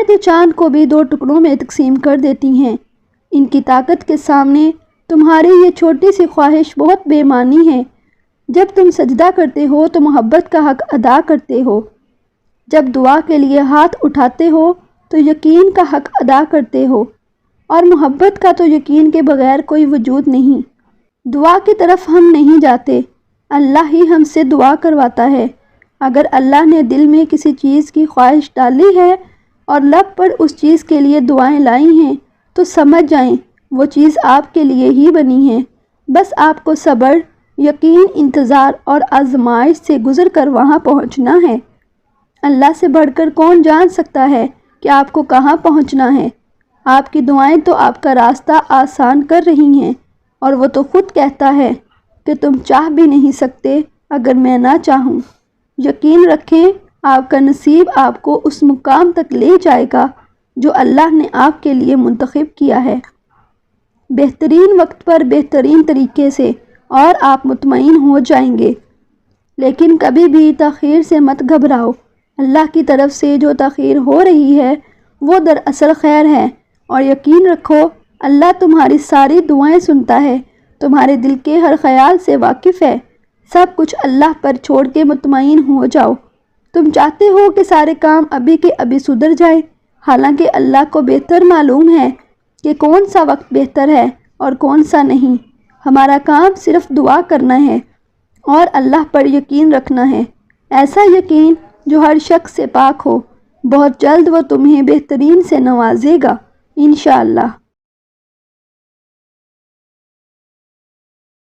دعائیں تو چاند کو بھی 2 ٹکڑوں میں تقسیم کر دیتی ہیں۔ ان کی طاقت کے سامنے تمہاری یہ چھوٹی سی خواہش بہت بے معنی ہے۔ جب تم سجدہ کرتے ہو تو محبت کا حق ادا کرتے ہو، جب دعا کے لیے ہاتھ اٹھاتے ہو تو یقین کا حق ادا کرتے ہو، اور محبت کا تو یقین کے بغیر کوئی وجود نہیں۔ دعا کی طرف ہم نہیں جاتے، اللہ ہی ہم سے دعا کرواتا ہے۔ اگر اللہ نے دل میں کسی چیز کی خواہش ڈالی ہے اور لب پر اس چیز کے لیے دعائیں لائی ہیں تو سمجھ جائیں وہ چیز آپ کے لیے ہی بنی ہے۔ بس آپ کو صبر، یقین، انتظار اور آزمائش سے گزر کر وہاں پہنچنا ہے۔ اللہ سے بڑھ کر کون جان سکتا ہے کہ آپ کو کہاں پہنچنا ہے؟ آپ کی دعائیں تو آپ کا راستہ آسان کر رہی ہیں، اور وہ تو خود کہتا ہے کہ تم چاہ بھی نہیں سکتے اگر میں نہ چاہوں۔ یقین رکھیں آپ کا نصیب آپ کو اس مقام تک لے جائے گا جو اللہ نے آپ کے لیے منتخب کیا ہے، بہترین وقت پر بہترین طریقے سے، اور آپ مطمئن ہو جائیں گے۔ لیکن کبھی بھی تاخیر سے مت گھبراؤ۔ اللہ کی طرف سے جو تاخیر ہو رہی ہے وہ دراصل خیر ہے، اور یقین رکھو اللہ تمہاری ساری دعائیں سنتا ہے، تمہارے دل کے ہر خیال سے واقف ہے۔ سب کچھ اللہ پر چھوڑ کے مطمئن ہو جاؤ۔ تم چاہتے ہو کہ سارے کام ابھی کے ابھی سدھر جائیں، حالانکہ اللہ کو بہتر معلوم ہے کہ کون سا وقت بہتر ہے اور کون سا نہیں۔ ہمارا کام صرف دعا کرنا ہے اور اللہ پر یقین رکھنا ہے، ایسا یقین جو ہر شک سے پاک ہو۔ بہت جلد وہ تمہیں بہترین سے نوازے گا انشاءاللہ۔